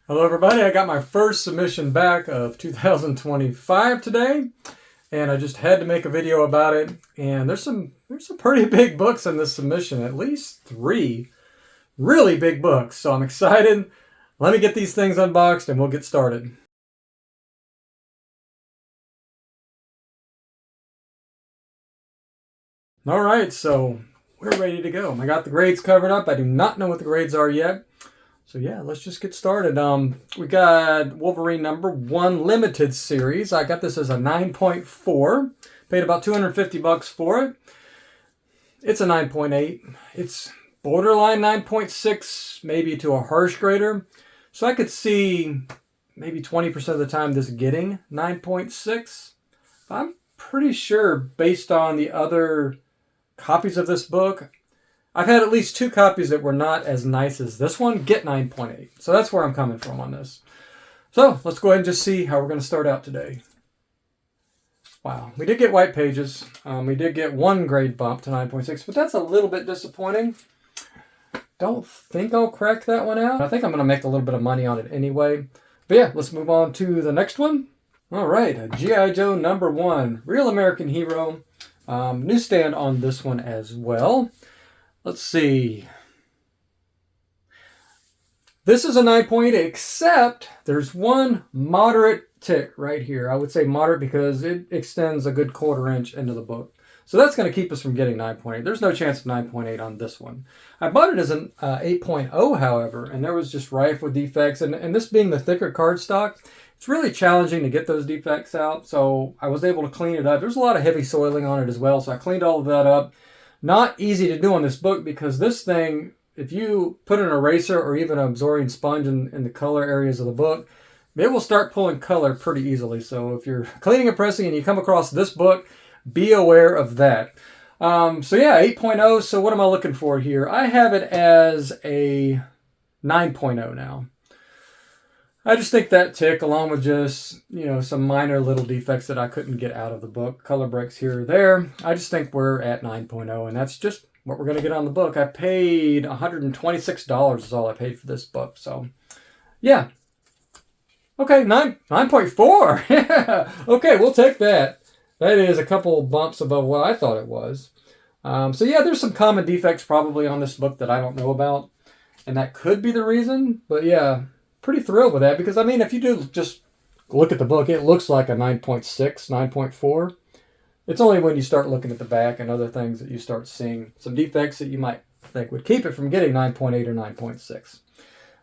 Hello everybody, I got my first submission back of 2025 today, and I just had to make a video about it. And there's some pretty big books in this submission, at least 3 really big books. So I'm excited. Let me get these things unboxed and we'll get started. Alright, so we're ready to go. I got the grades covered up. I do not know what the grades are yet. So yeah, let's just get started. We got Wolverine #1 limited series. I got this as a 9.4. Paid about $250 for it. It's a 9.8. It's borderline 9.6, maybe to a harsh grader. So I could see maybe 20% of the time this getting 9.6. I'm pretty sure based on the other copies of this book, I've had at least 2 copies that were not as nice as this one get 9.8. So that's where I'm coming from on this. So let's go ahead and just see how we're going to start out today. Wow, we did get white pages. We did get 1 grade bump to 9.6, but that's a little bit disappointing. Don't think I'll crack that one out. I think I'm going to make a little bit of money on it anyway. But yeah, let's move on to the next one. All right, G.I. Joe #1, Real American Hero. Newsstand on this one as well. Let's see. This is a 9.8, except there's one moderate tick right here. I would say moderate because it extends a good 1/4 inch into the book. So that's going to keep us from getting 9.8. There's no chance of 9.8 on this one. I bought it as an 8.0, however, and there was just rife with defects. And this being the thicker cardstock, it's really challenging to get those defects out. So I was able to clean it up. There's a lot of heavy soiling on it as well, so I cleaned all of that up. Not easy to do on this book because this thing, if you put an eraser or even an absorbing sponge in the color areas of the book, it will start pulling color pretty easily. So if you're cleaning and pressing and you come across this book, be aware of that. So yeah, 8.0. So what am I looking for here? I have it as a 9.0 now. I just think that tick, along with just, some minor little defects that I couldn't get out of the book, color breaks here or there, I just think we're at 9.0, and that's just what we're going to get on the book. I paid $126 is all I paid for this book, so yeah. Okay, 9.4. Yeah. Okay, we'll take that. That is a couple bumps above what I thought it was. So yeah, there's some common defects probably on this book that I don't know about, and that could be the reason, but yeah. Pretty thrilled with that because, I mean, if you do just look at the book, it looks like a 9.6, 9.4. It's only when you start looking at the back and other things that you start seeing some defects that you might think would keep it from getting 9.8 or 9.6.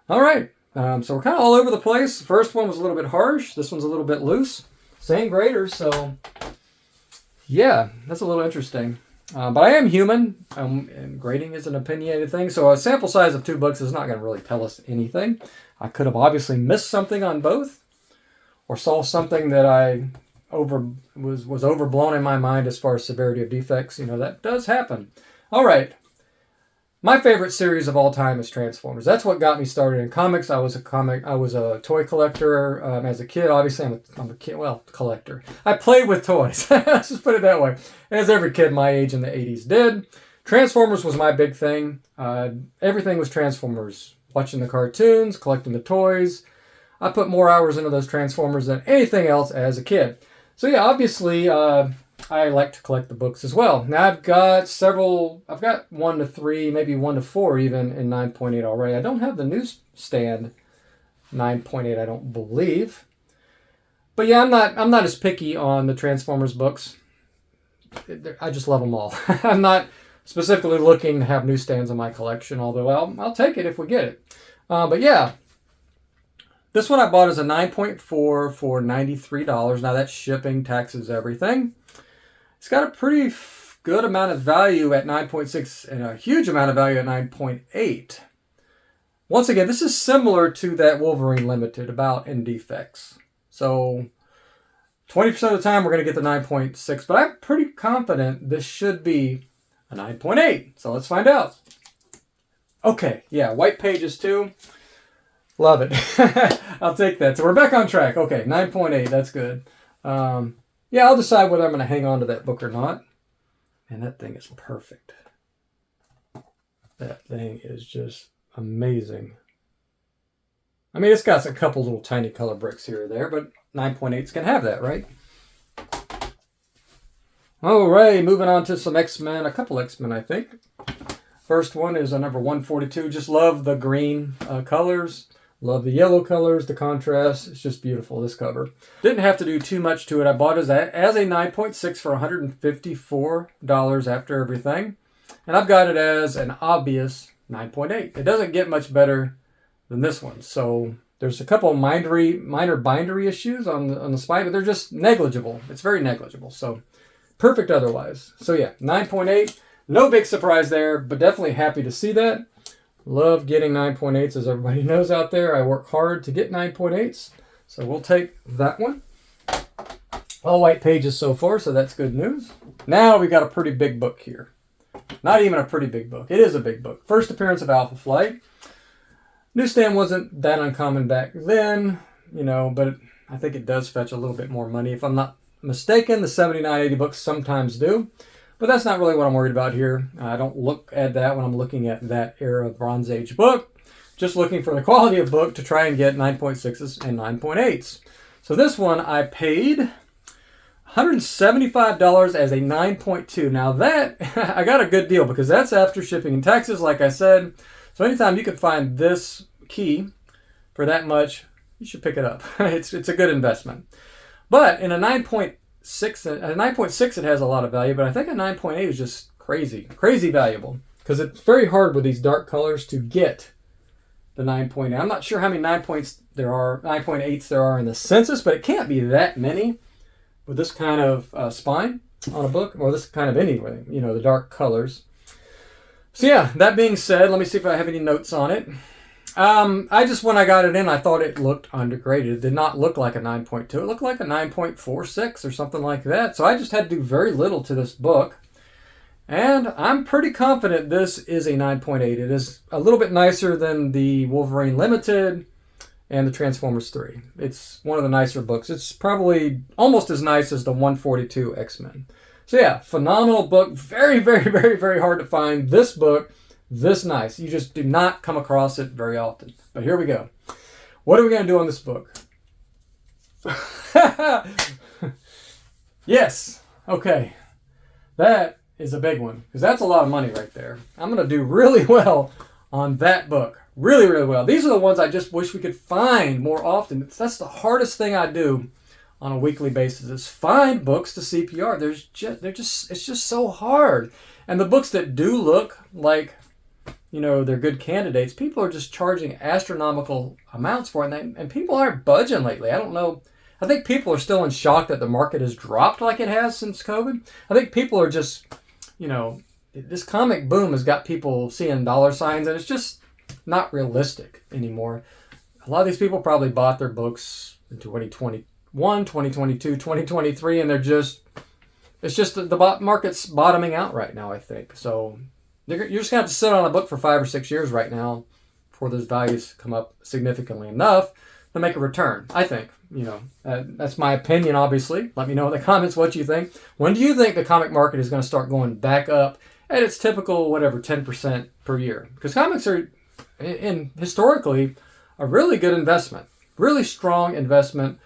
All right, so we're kind of all over the place. The first one was a little bit harsh. This one's a little bit loose. Same grader, so yeah, that's a little interesting. But I am human, and grading is an opinionated thing, so a sample size of 2 books is not going to really tell us anything. I could have obviously missed something on both, or saw something that I was overblown in my mind as far as severity of defects. That does happen. All right. My favorite series of all time is Transformers. That's what got me started in comics. I was a toy collector as a kid. Obviously, I'm a kid, collector. I played with toys. Let's just put it that way. As every kid my age in the 80s did. Transformers was my big thing. Everything was Transformers. Watching the cartoons, collecting the toys. I put more hours into those Transformers than anything else as a kid. So yeah, obviously, I like to collect the books as well. Now I've got 1 to 3, maybe 1 to 4 even in 9.8 already. I don't have the newsstand 9.8, I don't believe. But yeah, I'm not as picky on the Transformers books. I just love them all. I'm not specifically looking to have newsstands in my collection, although I'll take it if we get it. But yeah, this one I bought as a 9.4 for $93. Now that's shipping, taxes, everything. It's got a pretty good amount of value at 9.6 and a huge amount of value at 9.8. Once again, this is similar to that Wolverine Limited about in defects. So 20% of the time we're going to get the 9.6, but I'm pretty confident this should be a 9.8. So let's find out. Okay, yeah, white pages too. Love it. I'll take that. So we're back on track. Okay, 9.8, that's good. Yeah, I'll decide whether I'm going to hang on to that book or not. And that thing is perfect. That thing is just amazing. I mean, it's got a couple little tiny color bricks here or there, but 9.8s can have that, right? All right, moving on to some X-Men, a couple X-Men, I think. First one is a number 142. Just love the green colors. Love the yellow colors, the contrast. It's just beautiful, this cover. Didn't have to do too much to it. I bought it as a 9.6 for $154 after everything. And I've got it as an obvious 9.8. It doesn't get much better than this one. So there's a couple of minor bindery issues on the spine, but they're just negligible. It's very negligible. So perfect otherwise. So yeah, 9.8. No big surprise there, but definitely happy to see that. Love getting 9.8s, as everybody knows out there. I work hard to get 9.8s. So we'll take that one. All white pages so far, so that's good news. Now we got a pretty big book here. Not even a pretty big book. It is a big book. First appearance of Alpha Flight. Newsstand wasn't that uncommon back then, but I think it does fetch a little bit more money. If I'm not mistaken, the 79.80 books sometimes do. But that's not really what I'm worried about here. I don't look at that when I'm looking at that era of Bronze Age book. Just looking for the quality of book to try and get 9.6s and 9.8s. So this one I paid $175 as a 9.2. Now that, I got a good deal because that's after shipping and taxes, like I said. So anytime you can find this key for that much, you should pick it up. It's a good investment. But in a 9.6, it has a lot of value, but I think a 9.8 is just crazy valuable because it's very hard with these dark colors to get the 9.8. I'm not sure how many 9.8s there are in the census, but it can't be that many with this kind of spine on a book, or this kind of anyway, the dark colors. So yeah, that being said, let me see if I have any notes on it. When I got it in, I thought it looked undegraded. It did not look like a 9.2. It looked like a 9.46 or something like that. So I just had to do very little to this book. And I'm pretty confident this is a 9.8. It is a little bit nicer than the Wolverine Limited and the Transformers 3. It's one of the nicer books. It's probably almost as nice as the 142 X-Men. So yeah, phenomenal book. Very, very, very, very hard to find this book this nice. You just do not come across it very often. But here we go. What are we going to do on this book? Yes. Okay. That is a big one because that's a lot of money right there. I'm going to do really well on that book. Really, really well. These are the ones I just wish we could find more often. That's the hardest thing I do on a weekly basis is find books to CPR. It's just so hard. And the books that do look like they're good candidates, people are just charging astronomical amounts for it, and people aren't budging lately. I don't know. I think people are still in shock that the market has dropped like it has since COVID. I think people are just, this comic boom has got people seeing dollar signs, and it's just not realistic anymore. A lot of these people probably bought their books in 2021, 2022, 2023, and it's just the market's bottoming out right now, I think. So you're just going to have to sit on a book for 5 or 6 years right now before those values come up significantly enough to make a return, I think. That's my opinion, obviously. Let me know in the comments what you think. When do you think the comic market is going to start going back up at its typical, 10% per year? Because comics are, historically, a really good investment. Really strong investment.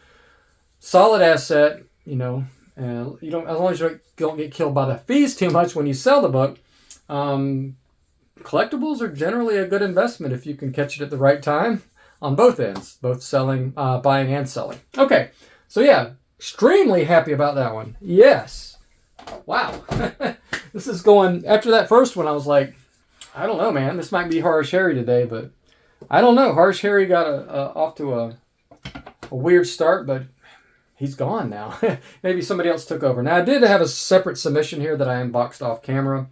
Solid asset, and you don't, as long as you don't get killed by the fees too much when you sell the book. Collectibles are generally a good investment if you can catch it at the right time on both ends, both buying and selling. Okay, so yeah, extremely happy about that one. Yes. Wow. This is going, after that first one, I was like, I don't know, man. This might be Harsh Harry today, but I don't know. Harsh Harry got off to a weird start, but he's gone now. Maybe somebody else took over. Now, I did have a separate submission here that I unboxed off camera.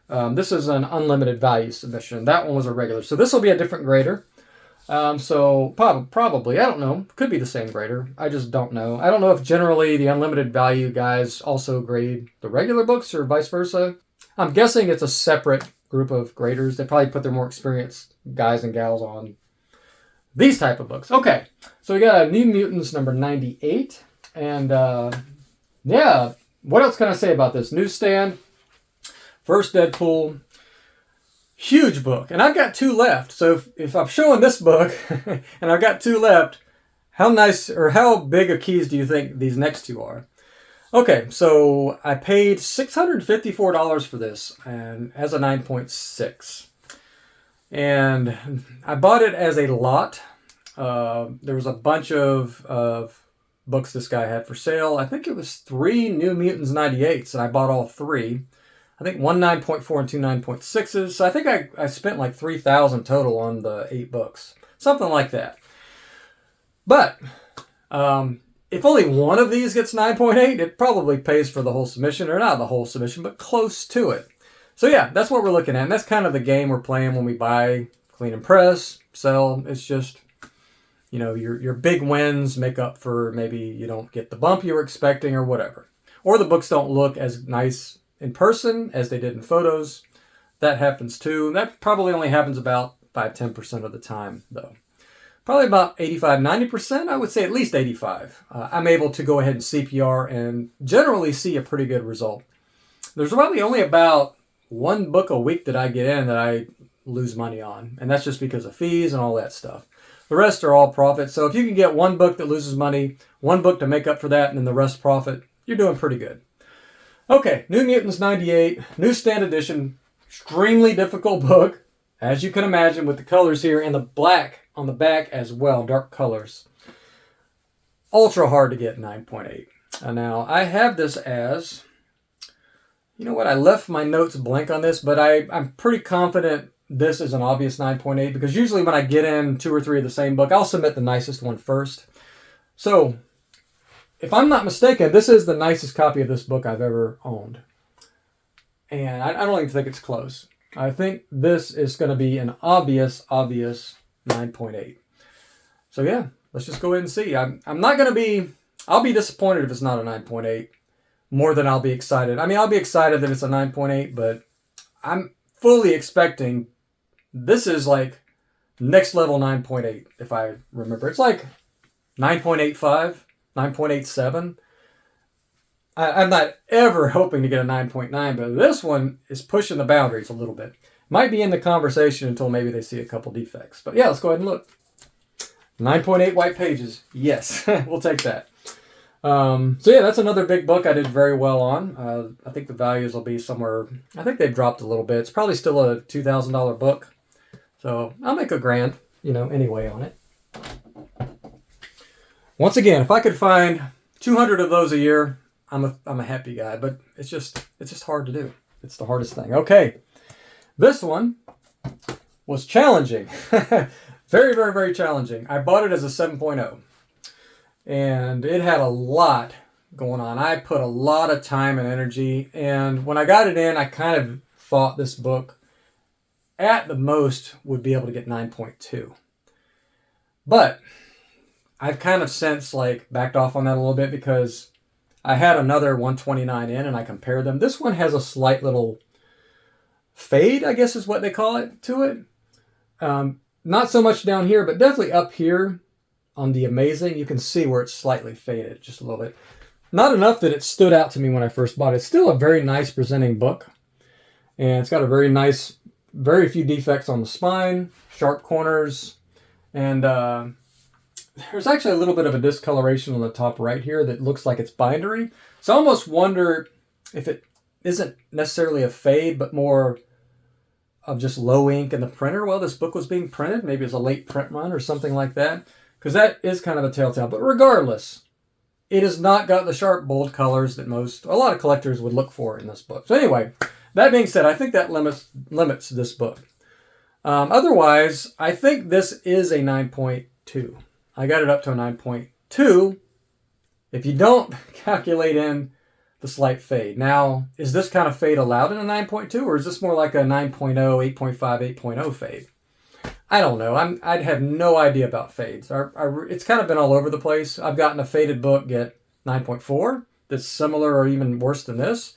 This is an unlimited value submission. That one was a regular. So this will be a different grader. So probably, I don't know. Could be the same grader. I just don't know. I don't know if generally the unlimited value guys also grade the regular books or vice versa. I'm guessing it's a separate group of graders. They probably put their more experienced guys and gals on these type of books. Okay, so we got a New Mutants number 98. And yeah, what else can I say about this? Newsstand, first Deadpool. Huge book. And I've got 2 left. So if I'm showing this book and I've got 2 left, how nice or how big of keys do you think these next 2 are? Okay, so I paid $654 for this and as a 9.6. And I bought it as a lot. There was a bunch of books this guy had for sale. I think it was 3 New Mutants 98s, and I bought all 3. I think 1 9.4 and 2 9.6s. So I think I spent like $3,000 total on the 8 books. Something like that. But if only one of these gets 9.8, it probably pays for the whole submission, or not the whole submission, but close to it. So yeah, that's what we're looking at. And that's kind of the game we're playing when we buy, clean and press, sell. It's just, you know, your big wins make up for maybe you don't get the bump you were expecting or whatever. Or the books don't look as nice in person as they did in photos. That happens too. That probably only happens about 5-10% of the time though. Probably about 85-90%. I would say at least 85. I'm able to go ahead and CPR and generally see a pretty good result. There's probably only about 1 book a week that I get in that I lose money on. And that's just because of fees and all that stuff. The rest are all profit. So if you can get 1 book that loses money, 1 book to make up for that, and then the rest profit, you're doing pretty good. Okay, New Mutants 98, newsstand edition, extremely difficult book, as you can imagine, with the colors here and the black on the back as well, dark colors. Ultra hard to get 9.8. Now, I have this as, you know what, I left my notes blank on this, but I'm pretty confident this is an obvious 9.8 because usually when I get in 2 or 3 of the same book, I'll submit the nicest one first. So, if I'm not mistaken, this is the nicest copy of this book I've ever owned. And I don't even think it's close. I think this is going to be an obvious 9.8. So yeah, let's just go ahead and see. I'm not going to be, I'll be disappointed if it's not a 9.8 more than I'll be excited. I mean, I'll be excited that it's a 9.8, but I'm fully expecting this is like next level 9.8 if I remember. It's like 9.85, 9.87. I'm not ever hoping to get a 9.9, but this one is pushing the boundaries a little bit. Might be in the conversation until maybe they see a couple defects. But yeah, let's go ahead and look. 9.8 white pages. Yes, we'll take that. So yeah, that's another big book I did very well on. I think the values will be somewhere, I think they've dropped a little bit. It's probably still a $2,000 book. So I'll make $1,000, anyway on it. Once again, if I could find 200 of those a year, I'm a happy guy, but it's just hard to do. It's the hardest thing. Okay. This one was challenging. Very, very, very challenging. I bought it as a 7.0. And it had a lot going on. I put a lot of time and energy. And when I got it in, I kind of thought this book, at the most, would be able to get 9.2. But I've kind of since backed off on that a little bit because I had another 129 in and I compared them. This one has a slight little fade, I guess is what they call it, to it. Not so much down here, but definitely up here on the Amazing. You can see where it's slightly faded just a little bit. Not enough that it stood out to me when I first bought it. It's still a very nice presenting book. And it's got a very nice, very few defects on the spine, sharp corners, and there's actually a little bit of a discoloration on the top right here that looks like it's bindery. So I almost wonder if it isn't necessarily a fade, but more of just low ink in the printer while this book was being printed. Maybe it's a late print run or something like that, because that is kind of a telltale. But regardless, it has not got the sharp, bold colors that a lot of collectors would look for in this book. So anyway, that being said, I think that limits this book. Otherwise, I think this is a 9.2. I got it up to a 9.2 if you don't calculate in the slight fade. Now, is this kind of fade allowed in a 9.2, or is this more like a 9.0, 8.5, 8.0 fade? I don't know. I'd have no idea about fades. It's kind of been all over the place. I've gotten a faded book get 9.4 that's similar or even worse than this.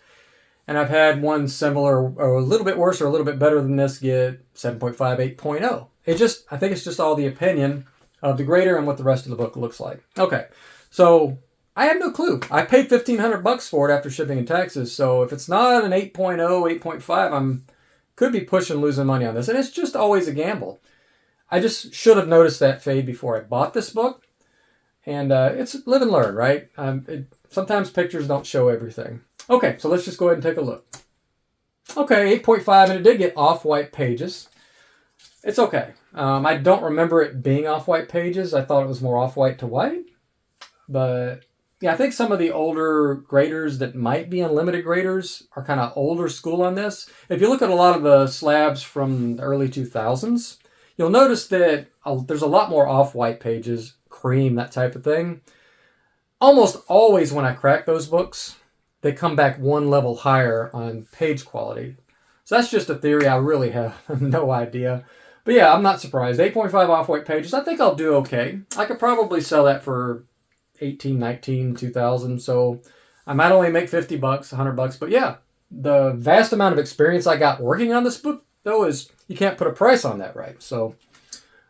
And I've had one similar or a little bit worse or a little bit better than this get 7.5, 8.0. I think it's just all the opinion of the grader and what the rest of the book looks like. Okay, so I have no clue. I paid $1,500 for it after shipping and taxes. So if it's not an 8.0, 8.5, I'm could be pushing losing money on this. And it's just always a gamble. I just should have noticed that fade before I bought this book. And it's live and learn, right? Sometimes pictures don't show everything. Okay, so let's just go ahead and take a look. Okay, 8.5, and it did get off-white pages. It's okay. I don't remember it being off-white pages. I thought it was more off-white to white. But yeah, I think some of the older graders that might be unlimited graders are kind of older school on this. If you look at a lot of the slabs from the early 2000s, you'll notice that there's a lot more off-white pages, cream, that type of thing. Almost always when I crack those books, they come back one level higher on page quality. So that's just a theory. I really have no idea. But yeah, I'm not surprised. 8.5 off-white pages. I think I'll do okay. I could probably sell that for 18, 19, 2000. So I might only make 50 bucks, 100 bucks. But yeah, the vast amount of experience I got working on this book, though, is you can't put a price on that, right? So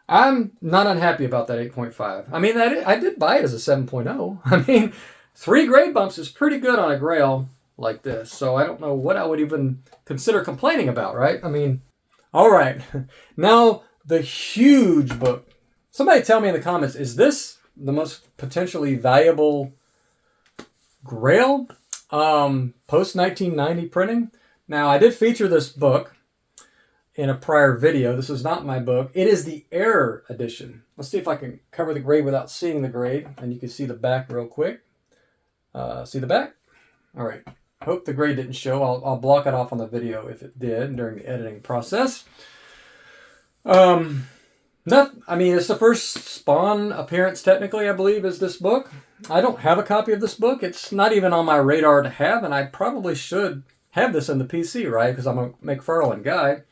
I'm not unhappy about that 8.5. I mean, I did buy it as a 7.0. I mean, 3 grade bumps is pretty good on a Grail like this. So I don't know what I would even consider complaining about, right? I mean, all right. Now, the huge book. Somebody tell me in the comments, is this the most potentially valuable Grail post-1990 printing? Now, I did feature this book in a prior video. This is not my book. It is the Error edition. Let's see if I can cover the grade without seeing the grade. And you can see the back real quick. See the back? All right. Hope the grade didn't show. I'll block it off on the video if it did during the editing process. I mean, it's the first Spawn appearance, technically, I believe, is this book. I don't have a copy of this book. It's not even on my radar to have, and I probably should have this in the PC, right? Because I'm a McFarlane guy.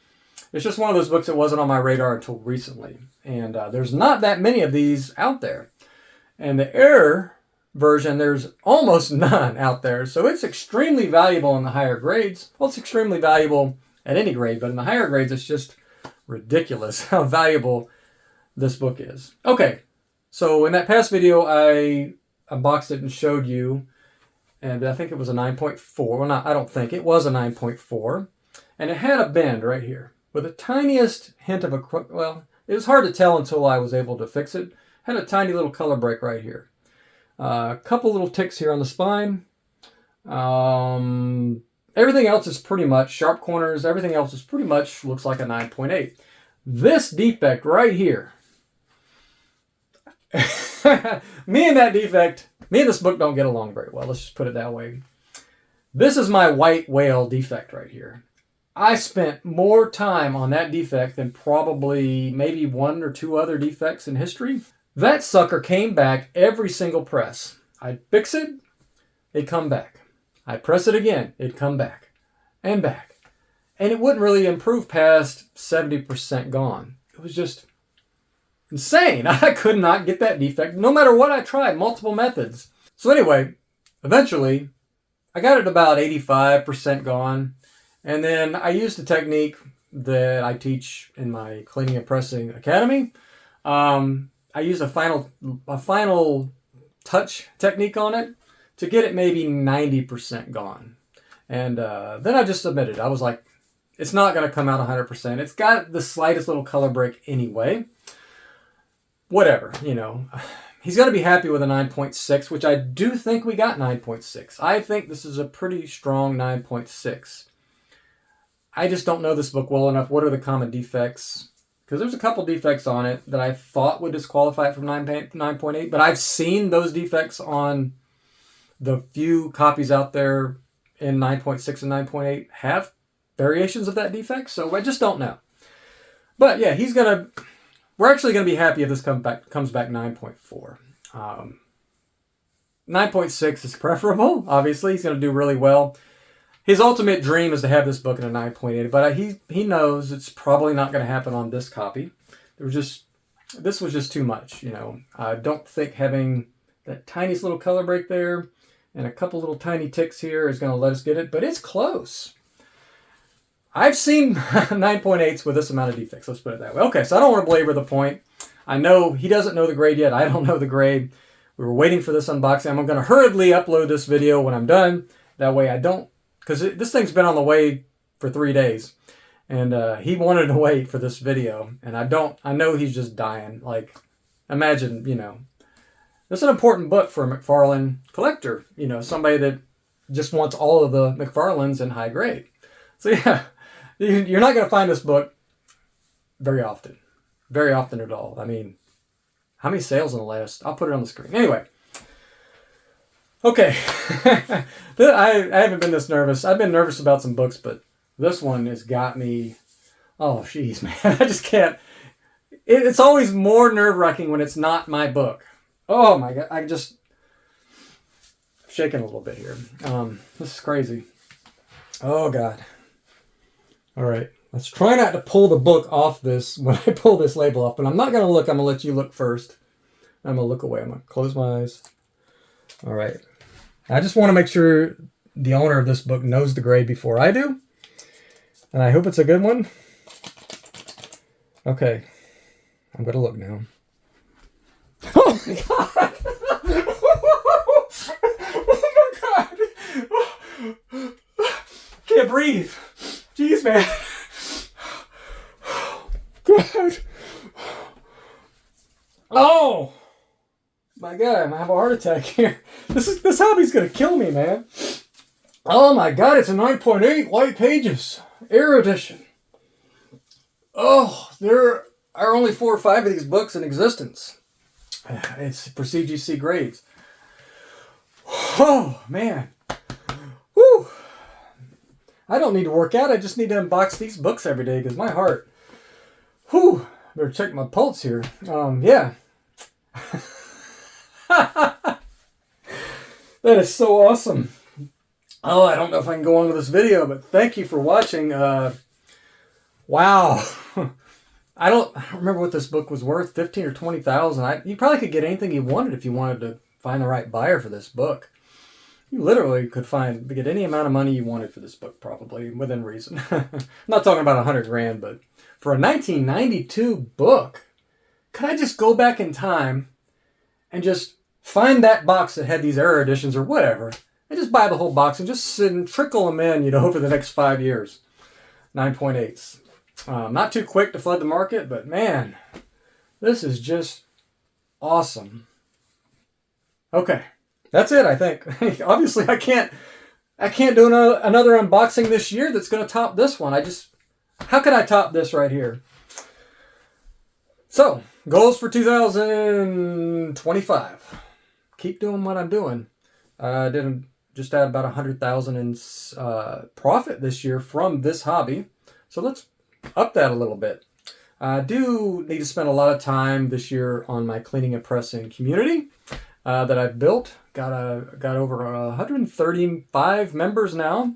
It's just one of those books that wasn't on my radar until recently. And there's not that many of these out there. And the Error version, there's almost none out there. So it's extremely valuable in the higher grades. Well, it's extremely valuable at any grade, but in the higher grades, it's just ridiculous how valuable this book is. Okay, so in that past video, I unboxed it and showed you, and I think it was a 9.4. Well, I don't think. It was a 9.4. And it had a bend right here with the tiniest hint of a, well, it was hard to tell until I was able to fix it. Had a tiny little color break right here. A couple little ticks here on the spine. Everything else is pretty much sharp corners. Everything else is pretty much looks like a 9.8. This defect right here. Me and this book don't get along very well. Let's just put it that way. This is my white whale defect right here. I spent more time on that defect than probably maybe 1 or 2 other defects in history. That sucker came back every single press. I'd fix it, it'd come back. I'd press it again, it'd come back. And back. And it wouldn't really improve past 70% gone. It was just insane. I could not get that defect, no matter what I tried, multiple methods. So anyway, eventually, I got it about 85% gone. And then I used a technique that I teach in my Cleaning and Pressing Academy. I used a final touch technique on it to get it maybe 90% gone. And then I just submitted. I was like, it's not going to come out 100%. It's got the slightest little color break anyway. Whatever, you know. He's going to be happy with a 9.6, which I do think we got 9.6. I think this is a pretty strong 9.6. I just don't know this book well enough. What are the common defects? Because there's a couple defects on it that I thought would disqualify it from 9.8, but I've seen those defects on the few copies out there in 9.6 and 9.8 have variations of that defect, so I just don't know. But yeah, we're actually going to be happy if this comes back 9.4. 9.6 is preferable, obviously. He's going to do really well. His ultimate dream is to have this book in a 9.8, but he knows it's probably not going to happen on this copy. This was just too much, you know. I don't think having that tiniest little color break there and a couple little tiny ticks here is going to let us get it, but it's close. I've seen 9.8s with this amount of defects, let's put it that way. Okay, so I don't want to belabor the point. I know he doesn't know the grade yet. I don't know the grade. We were waiting for this unboxing. I'm going to hurriedly upload this video when I'm done. That way I don't, because this thing's been on the way for 3 days. And he wanted to wait for this video. And I know he's just dying. Like, imagine, you know, this is an important book for a McFarlane collector. You know, somebody that just wants all of the McFarlanes in high grade. So yeah, you're not going to find this book very often. Very often at all. I mean, how many sales in the last? I'll put it on the screen. Anyway. Okay. I haven't been this nervous. I've been nervous about some books, but this one has got me. Oh, jeez, man. I just can't. It's always more nerve-wracking when it's not my book. Oh, my God. I'm shaking a little bit here. This is crazy. Oh, God. All right. Let's try not to pull the book off this when I pull this label off, but I'm not going to look. I'm going to let you look first. I'm going to look away. I'm going to close my eyes. All right. I just want to make sure the owner of this book knows the grade before I do. And I hope it's a good one. Okay. I'm going to look now. Oh, my God. Oh, my God. Can't breathe. Jeez, man. God. Oh. My God, I'm gonna have a heart attack here. This hobby's gonna kill me, man. Oh my God, it's a 9.8 white pages, Air edition. Oh, there are only 4 or 5 of these books in existence. It's for CGC grades. Oh man, whew. I don't need to work out. I just need to unbox these books every day because my heart. Whew. Better check my pulse here. Yeah. That is so awesome. Oh, I don't know if I can go on with this video, but thank you for watching. Wow. I don't remember what this book was worth, 15 or 20,000. You probably could get anything you wanted if you wanted to find the right buyer for this book. You literally could get any amount of money you wanted for this book, probably within reason. I'm not talking about 100 grand, but for a 1992 book, could I just go back in time and just find that box that had these error editions or whatever, and just buy the whole box and just sit and trickle them in, you know, over the next 5 years. 9.8s. Not too quick to flood the market, but man, this is just awesome. Okay, that's it, I think. Obviously, I can't do another unboxing this year that's going to top this one. How could I top this right here? So, goals for 2025. Keep doing what I'm doing. I just had about 100,000 in profit this year from this hobby. So let's up that a little bit. I do need to spend a lot of time this year on my cleaning and pressing community that I've built. Got over 135 members now.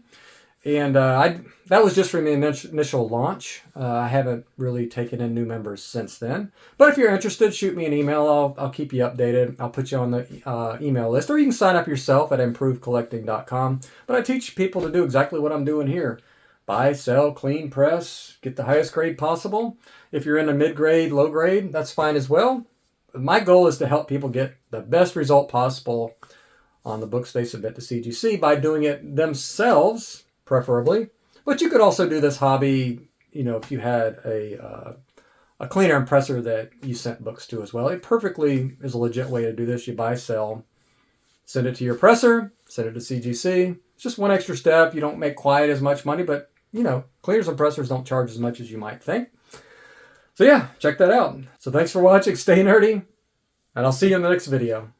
And that was just from the initial launch. I haven't really taken in new members since then. But if you're interested, shoot me an email. I'll keep you updated. I'll put you on the email list. Or you can sign up yourself at improvecollecting.com. But I teach people to do exactly what I'm doing here. Buy, sell, clean, press, get the highest grade possible. If you're in a mid-grade, low grade, that's fine as well. My goal is to help people get the best result possible on the books they submit to CGC by doing it themselves, preferably. But you could also do this hobby, you know, if you had a cleaner and presser that you sent books to as well. It perfectly is a legit way to do this. You buy, sell, send it to your presser, send it to CGC. It's just one extra step. You don't make quite as much money, but, you know, cleaners and pressers don't charge as much as you might think. So yeah, check that out. So thanks for watching. Stay nerdy, and I'll see you in the next video.